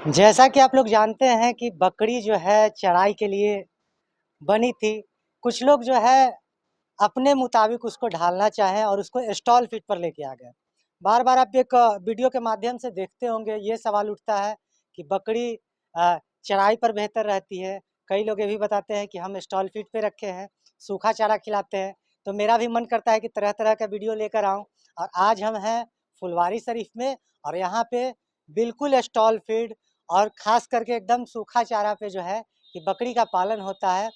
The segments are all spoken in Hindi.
जैसा कि आप लोग जानते हैं कि बकरी जो है चराई के लिए बनी थी। कुछ लोग जो है अपने मुताबिक उसको ढालना चाहें और उसको स्टॉल फीट पर लेके आ गए। बार-बार आप एक वीडियो के माध्यम से देखते होंगे, ये सवाल उठता है कि बकरी चराई पर बेहतर रहती है। कई लोग ये भी बताते हैं कि हम स्टॉल फीट पे रखे हैं, सूखा चारा खिलाते हैं। तो मेरा भी मन करता है कि तरह-तरह का वीडियो लेकर आऊँ और आज हम हैं फुलवारी शरीफ में और यहाँ पे बिल्कुल स्टॉल फीड और ख़ास करके एकदम सूखा चारा पे जो है कि बकरी का पालन होता है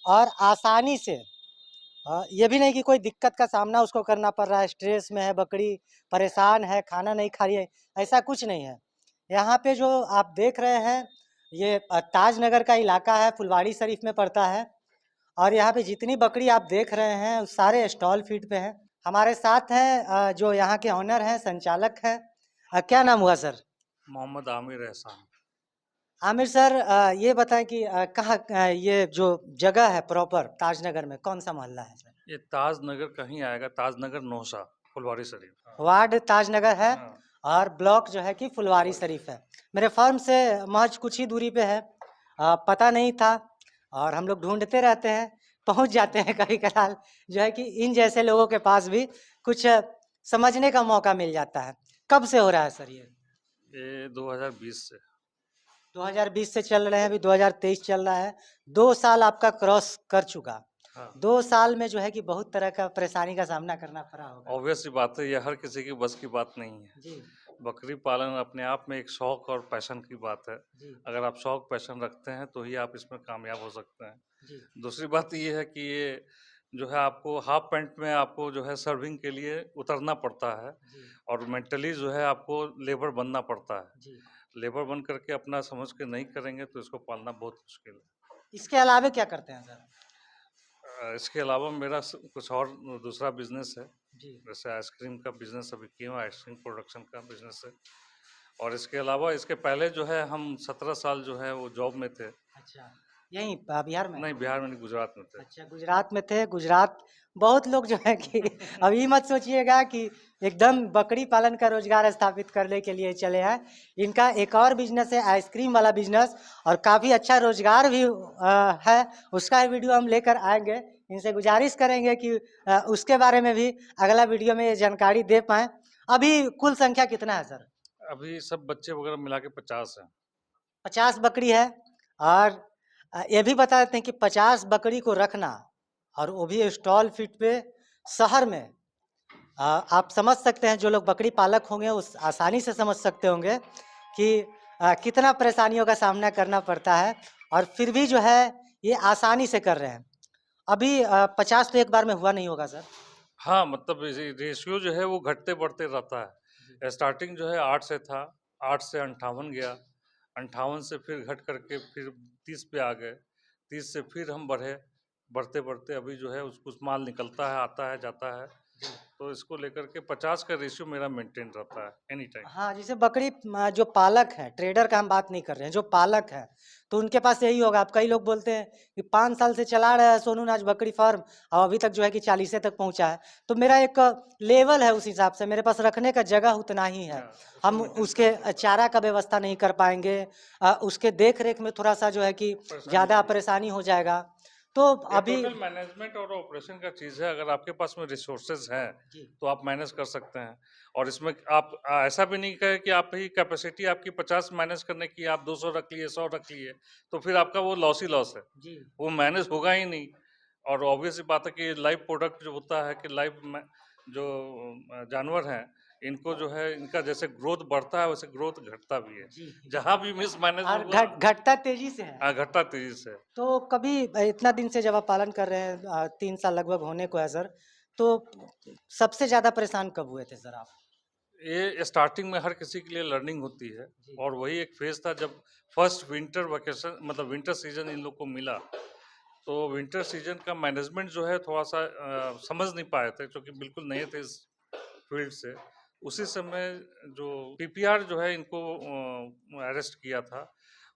और आसानी से ये भी नहीं कि कोई दिक्कत का सामना उसको करना पड़ रहा है, स्ट्रेस में है बकरी, परेशान है, खाना नहीं खा रही है, ऐसा कुछ नहीं है। यहाँ पे जो आप देख रहे हैं, ये ताजनगर का इलाका है, फुलवारी शरीफ में पड़ता है और यहाँ पे जितनी बकरी आप देख रहे हैं, सारे स्टॉल फीड पे हैं। हमारे साथ हैं जो यहाँ के ओनर हैं, संचालक हैं। क्या नाम हुआ सर? मोहम्मद आमिर एहसान। आमिर सर, ये बताएं कि कहाँ ये जो जगह है प्रॉपर ताजनगर में कौन सा मोहल्ला है सर? ये ताज नगर कहीं आएगा, ताज नगर नौसा, फुलवारी शरीफ। हाँ। वार्ड ताजनगर है हाँ। और ब्लॉक जो है कि फुलवारी शरीफ है। मेरे फर्म से महज कुछ ही दूरी पे है। पता नहीं था और हम लोग ढूंढते रहते हैं, पहुंच जाते हैं कभी कभार जो है कि इन जैसे लोगों के पास भी कुछ समझने का मौका मिल जाता है। कब से हो रहा है सर ये 2020 से। 2020 से चल रहे हैं, अभी 2023 चल रहा है। 2 साल आपका क्रॉस कर चुका। हाँ। 2 साल में जो है कि बहुत तरह का परेशानी का सामना करना पड़ा होगा। ऑब्वियस सी बात है, ये हर किसी की बस की बात नहीं है। जी बकरी पालन अपने आप में एक शौक और पैशन की बात है। जी अगर आप शौक पैशन रखते हैं तो ही आप इसमें कामयाब हो सकते हैं। जी दूसरी बात ये है कि ये जो है आपको हाफ पैंट में आपको जो है सर्विंग के लिए उतरना पड़ता है जी और मेंटली जो है आपको लेबर बनना पड़ता जी। है। लेबर बन करके अपना समझ के नहीं करेंगे तो इसको पालना बहुत मुश्किल है। इसके अलावे क्या करते हैं सर? इसके अलावा मेरा कुछ और दूसरा बिजनेस है। जी जैसे आइसक्रीम का बिजनेस अभी किया हूँ, आइसक्रीम प्रोडक्शन का बिजनेस है। और इसके अलावा इसके पहले जो है हम 17 साल जो है वो जॉब में थे। अच्छा, यहीं बिहार में? नहीं, बिहार में नहीं, गुजरात में थे। अच्छा, गुजरात में थे। गुजरात बहुत लोग जो है कि अब ये मत सोचिएगा कि एकदम बकरी पालन का रोजगार स्थापित करने के लिए चले हैं। इनका एक और बिजनेस है आइसक्रीम वाला बिजनेस और काफ़ी अच्छा रोजगार भी है। उसका वीडियो हम लेकर आएंगे। इनसे गुजारिश करेंगे कि उसके बारे में भी अगला वीडियो में ये जानकारी दे पाएँ। अभी कुल संख्या कितना है सर? अभी सब बच्चे वगैरह मिला के 50 हैं। 50 बकरी है और ये भी बता देते हैं कि 50 बकरी को रखना और वो भी स्टॉल फीट पे शहर में, आप समझ सकते हैं जो लोग बकरी पालक होंगे उस आसानी से समझ सकते होंगे कि कितना परेशानियों का सामना करना पड़ता है और फिर भी जो है ये आसानी से कर रहे हैं। अभी 50 तो एक बार में हुआ नहीं होगा सर? हाँ, मतलब रेशियो जो है वो घटते बढ़ते रहता जी है। स्टार्टिंग जो है 8 से था, 8 से 58 गया, 58 से फिर घट करके फिर 30 पे आ गए, 30 से फिर हम बढ़े, बढ़ते-बढ़ते अभी जो है कुछ माल निकलता है, आता है, जाता है। जी। तो इसको लेकर के 50 का रेशियो मेरा मेंटेन रहता है एनी टाइम। हाँ, जैसे बकरी जो पालक है, ट्रेडर का हम बात नहीं कर रहे हैं, जो पालक है, तो उनके पास यही होगा। अब कई लोग बोलते हैं कि 5 साल से चला रहा है सोनू नाज बकरी फार्म और अभी तक जो है कि 40 तक पहुँचा है। तो मेरा एक लेवल है, उस हिसाब से मेरे पास रखने का जगह उतना ही है। हाँ, उसको हम मेंटेन उसके करना पड़ता है। चारा का व्यवस्था नहीं कर पाएँगे, उसके देख-रेख में थोड़ा-सा जो है कि परेशानी ज़्यादा होगी। परेशानी हो जाएगा। तो ये अभी टोटल मैनेजमेंट और ऑपरेशन का चीज़ है। अगर आपके पास में रिसोर्सेज हैं जी, तो आप मैनेज कर सकते हैं। और इसमें आप ऐसा भी नहीं कहे कि आप ही कैपेसिटी आपकी 50 मैनेज करने की, आप 200 रख लिए, 100 रख लिए, तो फिर आपका वो लॉस ही लॉस है। जी। वो मैनेज होगा ही नहीं। और ऑब्वियस सी बात है कि लाइव प्रोडक्ट जो होता है कि लाइव में जो जानवर हैं, इनको जो है इनका जैसे ग्रोथ बढ़ता है वैसे ग्रोथ घटता भी है। जी। जहाँ भी मिसमैनेज और होगा, घटता तेज़ी से है। घटता तेजी से। तो कभी इतना दिन से जब आप पालन कर रहे हैं, 3 साल लगभग होने को है सर, तो सबसे ज़्यादा परेशान कब हुए थे सर आप? ये स्टार्टिंग में हर किसी के लिए लर्निंग होती है। जी, और वही एक फेज था जब फर्स्ट विंटर वेकेशन मतलब विंटर सीजन इन लोग को मिला। तो विंटर सीजन का मैनेजमेंट जो है थोड़ा सा समझ नहीं पाए थे क्योंकि बिल्कुल नए थे इस फील्ड से। उसी समय जो पीपीआर जो है इनको अरेस्ट किया था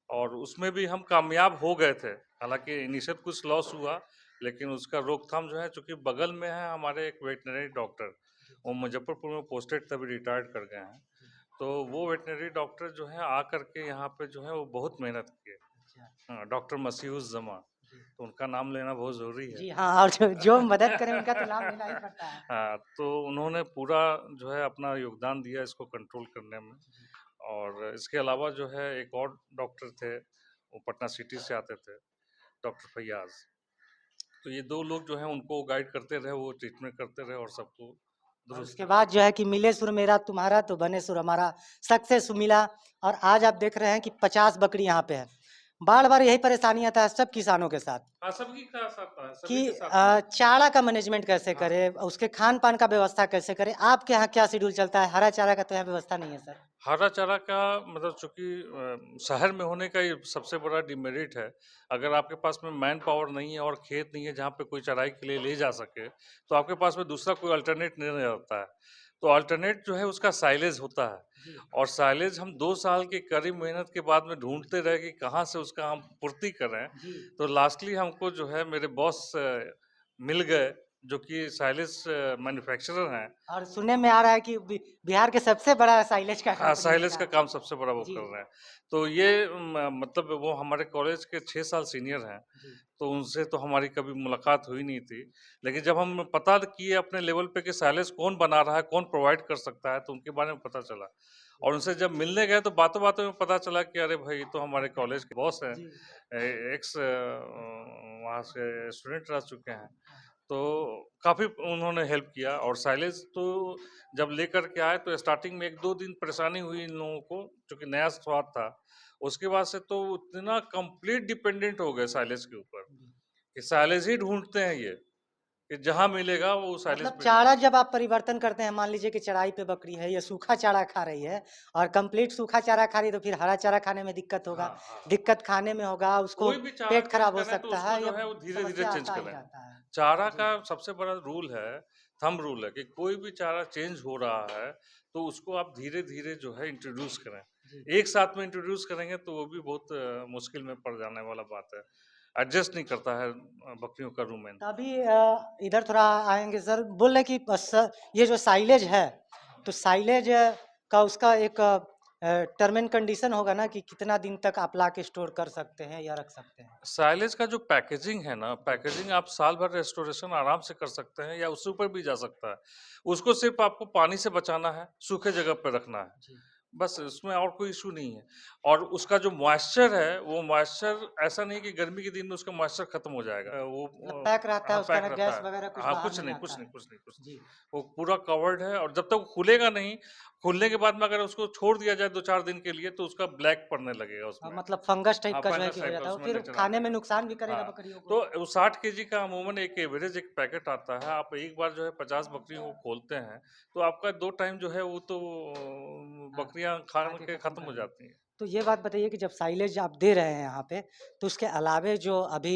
और उसमें भी हम कामयाब हो गए थे। हालांकि इनिशियल कुछ लॉस हुआ, लेकिन उसका रोकथाम जो है, चूंकि बगल में है हमारे एक वेटनरी डॉक्टर, जी, वो मुजफ्फरपुर में पोस्टेड तभी रिटायर्ड कर गए हैं। जी। तो वो वेटनरी डॉक्टर जो है आकर के यहाँ पे जो है वो बहुत मेहनत किए। अच्छा। हाँ, डॉक्टर मसीहुस जमा, जी। तो उनका नाम लेना बहुत ज़रूरी है। जी हाँ, और जो मदद करे उनका तो नाम लेना ही पड़ता है। हाँ, तो उन्होंने पूरा जो है अपना योगदान दिया इसको कंट्रोल करने में। जी। और इसके अलावा जो है एक और डॉक्टर थे, वो पटना सिटी से आते थे, डॉक्टर फैयाज़। तो ये 2 लोग जो हैं उनको गाइड करते रहे, वो ट्रीटमेंट करते रहे और सबको और दुरुस्त उसके किया। बाद जो है कि मिले सुर मेरा तुम्हारा तो बने सुर हमारा, सक्सेस मिला। और आज आप देख रहे हैं कि 50 बकरी यहाँ पे है। बार-बार यही परेशानी आता है सब किसानों के साथ हाँ, सबकी का साथ है, कि सभी के साथ में है। चारा का मैनेजमेंट कैसे हाँ। करें, उसके खान-पान का व्यवस्था कैसे करें? आपके यहाँ क्या शेड्यूल चलता है? हरा चारा का तो यहाँ व्यवस्था नहीं है सर। हरा चारा का मतलब चूँकि शहर में होने का ये सबसे बड़ा डिमेरिट है। अगर आपके पास में मैन पावर नहीं है और खेत नहीं है जहाँ पे कोई चराई के लिए ले जा सके, तो आपके पास में दूसरा कोई अल्टरनेट नहीं रहता है। तो अल्टरनेट जो है उसका साइलेज होता है जी। और साइलेज हम 2 साल की कड़ी मेहनत के बाद में ढूँढते रहे कि कहाँ से उसका हम पूर्ति करें। जी। तो लास्टली हमको जो है मेरे बॉस मिल गए, जो कि साइलेज मैन्युफैक्चरर हैं। और सुनने में आ रहा है कि बिहार के सबसे बड़ा साइलेज का हाँ, कंपनी साइलेज इनका का है। काम सबसे बड़ा वो जी। कर रहे हैं। तो ये मतलब वो हमारे कॉलेज के 6 साल सीनियर हैं, जी। तो उनसे तो हमारी कभी मुलाकात हुई नहीं थी। लेकिन जब हम पता किए अपने लेवल पे कि साइलेज कौन बना रहा है, कौन प्रोवाइड कर सकता है, तो उनके बारे में पता चला। और उनसे जब मिलने गए तो बातों-बातों में पता चला कि अरे भाई, ये तो हमारे कॉलेज के बॉस हैं। जी। एक्स वहाँ से स्टूडेंट रह चुके हैं। तो काफ़ी उन्होंने हेल्प किया और साइलेज तो जब लेकर के आए तो स्टार्टिंग में 1-2 दिन परेशानी हुई इन लोगों को, क्योंकि नया स्वाद था। उसके बाद से तो इतना कंप्लीट डिपेंडेंट हो गए साइलेज के ऊपर जी। कि साइलेज ही ढूँढते हैं ये, कि जहाँ मिलेगा वो साइलेज मतलब पे चारा जाएँगे। जब आप परिवर्तन करते हैं, मान लीजिए कि चराई पे बकरी है, ये सूखा चारा खा रही है और कंप्लीट सूखा चारा खा रही है, तो फिर हरा चारा खाने में दिक्कत होगा, हाँ, हाँ। दिक्कत खाने में होगा, उसको कोई भी चारा पेट चेंज खराब हो करें तो सकता उसको है, जो या है वो धीरे-धीरे समस्या चेंज आता ही करें। रहता है। चारा जी। का सबसे बड़ा रूल है, थंब रूल है कि कोई भी चारा चेंज हो रहा है, तो उसको आप धीरे-धीरे जो है इंट्रोड्यूस करें। जी। एक साथ में इंट्रोड्यूस करेंगे तो वो भी बहुत मुश्किल में पड़ जाने वाला बात है। एडजस्ट नहीं करता है बकरियों का रूमेन। तो अभी इधर थोड़ा आएँगे सर, बोल रहे कि ये जो साइलेज है, तो साइलेज का उसका एक टर्म एंड कंडीशन होगा ना कि कितना दिन तक आप ला के स्टोर कर सकते हैं या रख सकते हैं? साइलेज का जो पैकेजिंग है ना, जी। पैकेजिंग आप साल भर रेस्टोरेशन आराम से कर सकते हैं या उससे ऊपर भी जा सकता है। उसको सिर्फ़ आपको पानी से बचाना है, सूखे जगह पे रखना है। जी। बस उसमें और कोई इश्यू नहीं है। और उसका जो मॉइस्चर है, वो मॉइस्चर ऐसा नहीं कि गर्मी के दिन में उसका मॉइस्चर खत्म हो जाएगा। मतलब पैक रहता हाँ, है, उसका पैक ना रहता गैस है। वगैरह कुछ हाँ, बाहर कुछ नहीं नहीं, आता कुछ नहीं, है। कुछ नहीं, कुछ नहीं। जी। वो पूरा कवर्ड है और जब तक वो खुलेगा नहीं, खुलने के बाद में अगर उसको छोड़ दिया जाए 2-4 दिन के लिए तो उसका ब्लैक पड़ने लगेगा उसमें। मतलब फंगस टाइप हाँ, का जो है फंगस कि हो टाइप का जाता है, वो उसमें फिर नेचर आ खाने में जाएगा। नुकसान भी करेगा हाँ, बकरियों को। तो वो 60 केजी का अमूमन एक एवरेज एक पैकेट आता है। आप एक बार जो है 50 बकरियों को खोलते हैं, तो आपका 2 टाइम जो है वो तो हाँ, बकरियाँ खा खान के के खत्म खत्म कर हो देंगे। जाती हैं। तो ये बात बताइए कि जब साइलेज आप दे रहे हैं यहाँ पे, तो उसके अलावे जो अभी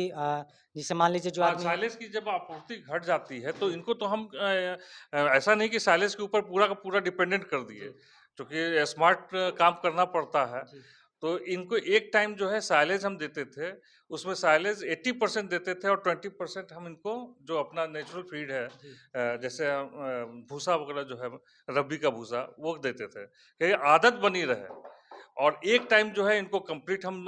जैसे मान लीजिए जो हाँ, आदमी साइलेज की जब आपूर्ति घट जाती है, तो जी। इनको तो हम ऐसा नहीं कि साइलेज के ऊपर पूरा का पूरा डिपेंडेंट कर दिए, जी। क्योंकि स्मार्ट काम करना पड़ता है। जी। तो इनको एक टाइम जो है साइलेज हम देते थे, उसमें साइलेज 80% देते थे और 20% हम इनको जो अपना नेचुरल फीड है जी। जैसे भूसा वगैरह जो है रब्बी का भूसा, वो देते थे, कि आदत बनी रहे। और एक टाइम जो है इनको कंप्लीट हम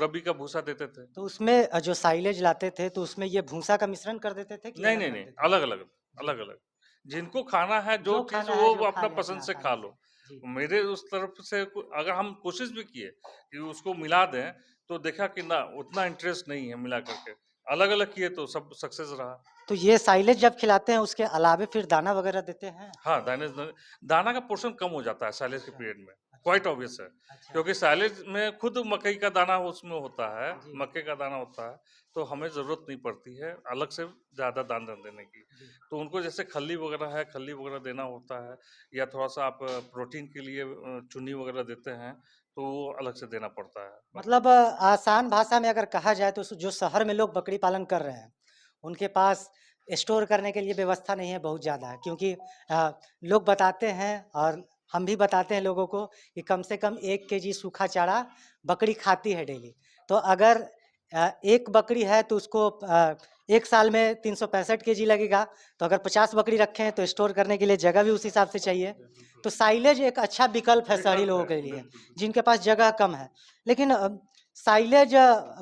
रब्बी का भूसा देते थे। तो उसमें जो साइलेज लाते थे, तो उसमें ये भूसा का मिश्रण कर देते थे कि नहीं, अलग नहीं, नहीं, करते थे? अलग-अलग, जी। अलग-अलग। जिनको खाना है, जो जो चीज़ खाना है, वो जो वो खा अपना ले अपना पसंद से खा आसानी से। लो। जी। मेरे उस तरफ से अगर हम कोशिश भी किए कि उसको मिला दें, तो देखा कि ना उतना इंटरेस्ट नहीं है मिला करके। अलग-अलग किए तो सब सक्सेस रहा। तो ये साइलेज जब खिलाते हैं, उसके अलावे फिर दाना वगैरह देते हैं? हाँ, दाना का पोर्शन कम हो जाता है साइलेज के अच्छा। पीरियड में, अच्छा। क्वाइट ऑब्वियस है। अच्छा। क्योंकि साइलेज में खुद मकई का दाना उसमें होता है, जी। मक्के का दाना होता है, तो हमें ज़रूरत नहीं पड़ती है अलग से ज़्यादा दाना देने की। जी। तो उनको जैसे खल्ली वगैरह है, खल्ली वगैरह देना होता है या थोड़ा-सा आप प्रोटीन के लिए चुन्नी वगैरह देते हैं, तो वो अलग से देना पड़ता है, बाकी मतलब आसान भाषा में अगर कहा जाए तो जो शहर में लोग बकरी पालन कर रहे हैं, उनके पास स्टोर करने के लिए व्यवस्था नहीं है बहुत ज़्यादा, क्योंकि लोग बताते हैं और हम भी बताते हैं लोगों को कि कम से कम 1 केजी सूखा चारा बकरी खाती है डेली। तो अगर 1 बकरी है तो उसको एक साल में 365 केजी लगेगा, तो अगर 50 बकरी रखे हैं तो स्टोर करने के लिए जगह भी उस हिसाब से चाहिए। तो साइलेज एक अच्छा विकल्प है शहरी विकल्प लोगों है, के लिए, बिल्कुल, बिल्कुल। जिनके पास जगह कम है। लेकिन साइलेज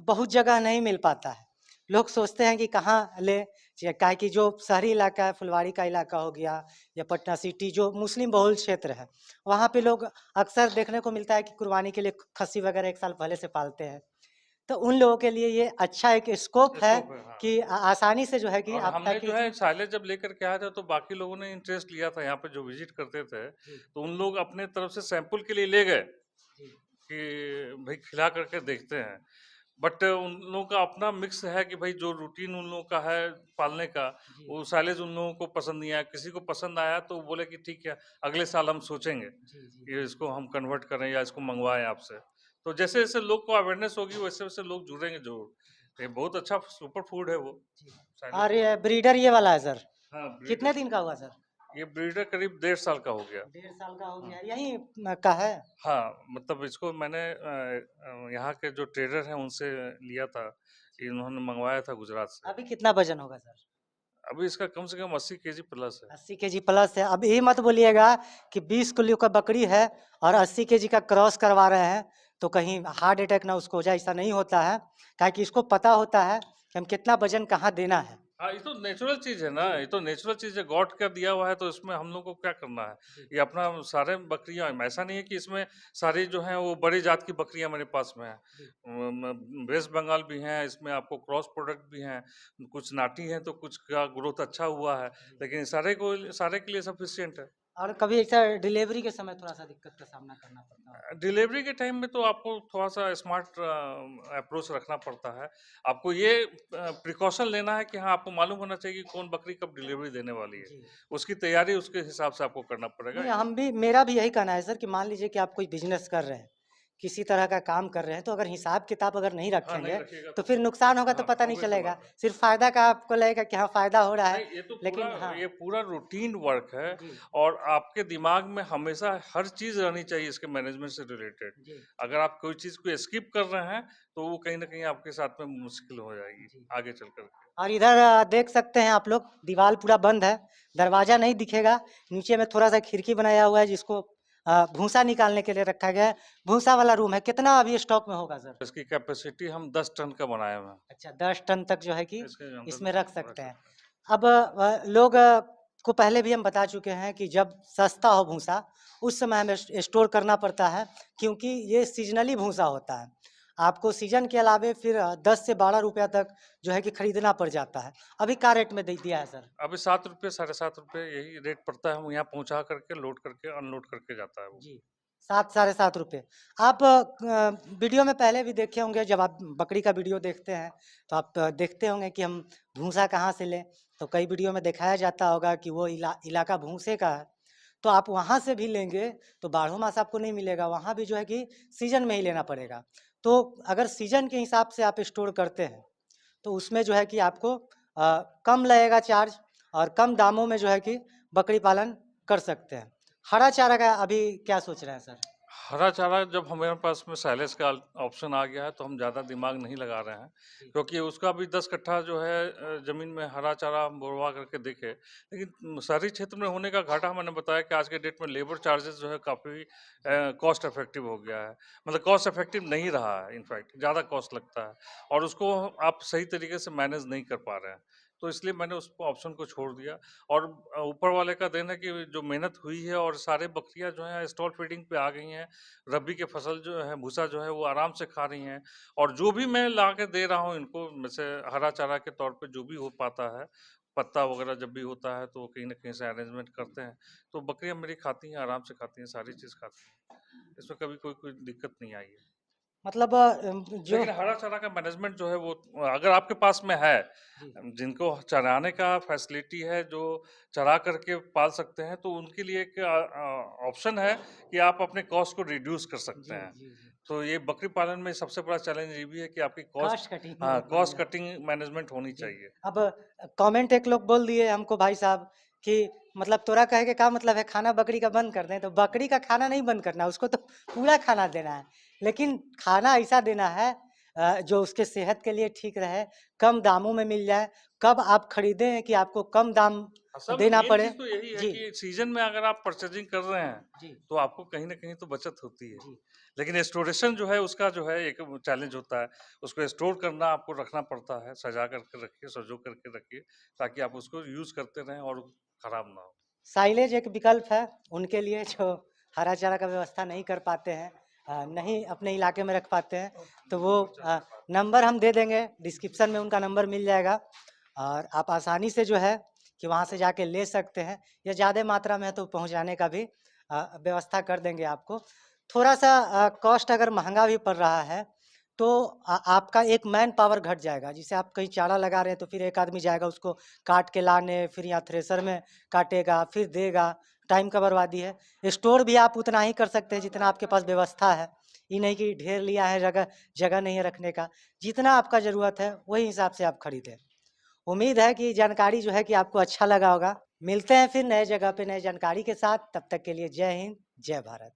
बहुत जगह नहीं मिल पाता है। लोग सोचते हैं कि कहाँ लें, काहे कि जो शहरी इलाका है, फुलवाड़ी का इलाका हो गया या पटना सिटी जो मुस्लिम बहुल क्षेत्र है, वहाँ पे लोग अक्सर देखने को मिलता है कि कुर्बानी के लिए खस्सी वगैरह 1 साल पहले से पालते हैं। तो उन लोगों के लिए ये अच्छा एक स्कोप है स्कोप है, हाँ। कि आसानी से जो है कि और आप हमने जो है पैकेजिंग। साइलेज जब लेकर के आए थे तो बाकी लोगों ने इंटरेस्ट लिया था, यहाँ पे जो विजिट करते थे, जी, तो उन लोग अपने तरफ से सैंपल के लिए ले गए जी, कि भाई खिला करके देखते हैं। बट उन लोगों का अपना मिक्स है कि भाई जो रूटीन उन लोगों का है पालने का, जी, वो साइलेज उन लोगों को पसंद नहीं आया। किसी को पसंद आया तो वो बोले कि ठीक है, अगले साल हम सोचेंगे जी, जी, कि जी। इसको हम कन्वर्ट करें या इसको मँगवाएँ आपसे। तो जैसे-जैसे लोग को अवेयरनेस होगी वैसे-वैसे लोग जुड़ेंगे ज़रूर। ये बहुत अच्छा सुपर फूड है वो, जी। साइलेज और जो है। ये ब्रीडर ये वाला है सर, हाँ, कितने ब्रीडर दिन का हुआ सर? ये ब्रीडर करीब 1.5 साल का हो गया। 1.5 साल का हो हाँ। गया, यहीं का है? हाँ, मतलब इसको मैंने यहाँ के जो ट्रेडर हैं उनसे लिया था। जी। इन्होंने मँगवाया था गुजरात से। अभी कितना वज़न होगा सर? अभी इसका कम से कम 80 केजी प्लस है। 80 केजी प्लस है। अब ये मत बोलिएगा कि 20 किलो का बकरी है और 80 केजी का क्रॉस करवा रहे हैं, तो कहीं हार्ट अटैक ना उसको हो जाए, ऐसा नहीं होता है। काहे कि इसको पता होता है कि हम कितना वज़न कहाँ देना है। हाँ, ये तो नेचुरल चीज़ है ना, जी, ये तो नेचुरल चीज़ है, गॉड का दिया हुआ है तो इसमें हम लोग को क्या करना है? जी, ये अपना सारे बकरियाँ ऐसा नहीं है कि इसमें सारी जो हैं वो बड़ी जात की बकरियाँ मेरे पास में हैं। जी। वेस्ट बंगाल भी हैं, इसमें आपको क्रॉस प्रोडक्ट भी हैं, कुछ नाटी हैं तो कुछ का ग्रोथ अच्छा हुआ है, जी। लेकिन सारे के लिए सफिशिएंट है। और कभी ऐसा डिलीवरी के समय थोड़ा-सा दिक्कत का सामना करना पड़ता होगा? डिलीवरी के टाइम में तो आपको थोड़ा-सा स्मार्ट अप्रोच रखना पड़ता है। आपको ये प्रिकॉशन लेना है कि हाँ, आपको मालूम होना चाहिए कि कौन बकरी कब डिलीवरी देने वाली है। जी। उसकी तैयारी उसके हिसाब से आपको करना पड़ेगा। नहीं, हम भी मेरा भी यही कहना है सर कि मान लीजिए कि आप कोई बिज़नेस कर रहे हैं, किसी तरह का काम कर रहे हैं, तो अगर हिसाब-किताब अगर नहीं हाँ, नहीं रखेंगे, रखिएगा तो तो फिर नुकसान होगा तो हाँ, पता नहीं ऑब्वियस सी चलेगा। बात है। सिर्फ़ फ़ायदा का आपको लगेगा कि हाँ, फ़ायदा हो रहा है, नहीं, लेकिन हाँ। ये पूरा रूटीन वर्क है जी, और आपके दिमाग में हमेशा हर चीज़ रहनी चाहिए इसके मैनेजमेंट से रिलेटेड। जी, अगर आप कोई चीज़ को स्किप कर रहे हैं, तो वो कहीं न कहीं आपके साथ में मुश्किल हो जाएगी, जी। आगे चल कर के। और इधर देख सकते हैं आप लोग, दीवार पूरा बंद है, दरवाज़ा नहीं दिखेगा, नीचे में थोड़ा-सा खिड़की बनाया हुआ है जिसको भूसा निकालने के लिए रखा गया है। भूसा वाला रूम है, कितना अभी स्टॉक में होगा सर? इसकी कैपेसिटी हम 10 टन का बनाए हुए हैं। अच्छा, 10 टन तक जो है कि इसके अंदर इसमें रख रख सकते हैं। सकते हैं। अब लोग को पहले भी हम बता चुके हैं कि जब सस्ता हो भूसा, उस समय हमें स्टोर करना पड़ता है, क्योंकि ये सीज़नली भूसा होता है। आपको सीज़न के अलावे फिर 10 से 12 रुपया तक जो है कि खरीदना पड़ जाता है। अभी क्या रेट में दे दिया है सर? अभी ₹7 साढ़े ₹7 यही रेट पड़ता है, हम यहाँ पहुँचा करके, लोड करके, अनलोड करके जाता है वो। जी, 7 साढ़े 7 रुपए। आप वीडियो में पहले भी देखे होंगे, जब आप बकरी का वीडियो देखते हैं, तो आप देखते होंगे कि हम भूसा कहाँ से लें, तो कई वीडियो में दिखाया जाता होगा कि वो इलाका भूसे का है। तो आप वहाँ से भी लेंगे, तो बारहों मास आपको नहीं मिलेगा, वहाँ भी जो है कि सीज़न में ही लेना पड़ेगा। तो अगर सीज़न के हिसाब से आप स्टोर करते हैं, तो उसमें जो है कि आपको कम लगेगा चार्ज और कम दामों में जो है कि बकरी पालन कर सकते हैं। हरा चारा का अभी क्या सोच रहे हैं सर? हरा चारा जब हमारे पास में साइलेज का ऑप्शन आ गया है, तो हम ज़्यादा दिमाग नहीं लगा रहे हैं, जी, क्योंकि उसका भी 10 कट्ठा जो है ज़मीन में हरा चारा हम बुनवा करके देखे। लेकिन शहरी क्षेत्र में होने का घाटा मैंने बताया कि आज के डेट में लेबर चार्जेस जो है काफ़ी जी, कॉस्ट इफ़ेक्टिव हो गया है। मतलब कॉस्ट इफ़ेक्टिव नहीं रहा है इनफैक्ट, ज़्यादा कॉस्ट लगता है और उसको आप सही तरीके से मैनेज नहीं कर पा रहे हैं। तो इसलिए मैंने उस ऑप्शन को छोड़ दिया और ऊपर वाले का देन है कि जो मेहनत हुई है और सारे बकरियाँ जो हैं स्टॉल फीडिंग पे आ गई हैं। रबी के फसल जो है भूसा जो है वो आराम से खा रही हैं और जो भी मैं ला के दे रहा हूँ इनको जैसे हरा चारा के तौर पे जो भी हो पाता है, पत्ता वगैरह जब भी होता है तो वो कहीं न कहीं से अरेंजमेंट करते हैं। तो बकरियाँ मेरी खाती हैं, आराम से खाती हैं, सारी चीज़ खाती हैं। इसमें कभी कोई दिक्कत नहीं आई है। मतलब जो। लेकिन हरा चारा का मैनेजमेंट जो है वो अगर आपके पास में है, जी, जिनको चराने का फैसिलिटी है, जो चरा करके पाल सकते हैं, तो उनके लिए एक ऑप्शन है कि आप अपने कॉस्ट को रिड्यूस कर सकते जी, हैं। जी, जी। तो ये बकरी पालन में सबसे बड़ा चैलेंज ये भी है कि आपकी कॉस्ट कॉस्ट कटिंग हाँ, बहुत कॉस्ट बढ़िया। कटिंग मैनेजमेंट होनी जी, चाहिए। अब कमेंट एक लोग बोल दिए हमको भाई साहब कि मतलब तोरा कहे के क्या मतलब है, खाना बकरी का बंद कर दें? तो बकरी का खाना नहीं बंद करना है, उसको तो पूरा खाना देना है। लेकिन खाना ऐसा देना है जो उसके सेहत के लिए ठीक रहे, कम दामों में मिल जाए। कब आप खरीदें कि आपको कम दाम असल में देना मेन पड़े। चीज़ तो यही है जी, कि सीज़न में अगर आप परचेज़िंग कर रहे हैं, जी, तो आपको कहीं न कहीं तो बचत होती है। जी। लेकिन स्टोरेशन जो है उसका जो है एक चैलेंज होता है। उसको स्टोर करना आपको रखना पड़ता है, सजा कर के रखिए, संजो करके रखिए, ताकि आप उसको यूज़ करते रहें और खराब ना हो। साइलेज एक विकल्प है उनके लिए जो हरा चारा का व्यवस्था नहीं कर पाते हैं, नहीं अपने इलाके में रख पाते हैं, तो वो नंबर हम दे देंगे, डिस्क्रिप्शन में उनका नंबर मिल जाएगा और आप आसानी से जो है कि वहाँ से जाके ले सकते हैं, या ज़्यादा मात्रा में है तो पहुँचाने का भी व्यवस्था कर देंगे आपको। थोड़ा-सा कॉस्ट अगर महँगा भी पड़ रहा है, तो आपका एक मैन पावर घट जाएगा। जैसे आप कहीं चारा लगा रहे हैं, तो फिर एक आदमी जाएगा उसको काट के लाने, फिर यहाँ थ्रेसर में काटेगा, फिर देगा, टाइम का बर्बादी है। स्टोर भी आप उतना ही कर सकते हैं जितना आपके पास व्यवस्था है। ये नहीं कि ढेर लिया है, जगह जगह नहीं है रखने का। जितना आपका ज़रूरत है, वही हिसाब से आप खरीदें। उम्मीद है कि जानकारी जो है कि आपको अच्छा लगा होगा। मिलते हैं फिर नए जगह पे नए जानकारी के साथ, तब तक के लिए जय हिंद, जय भारत।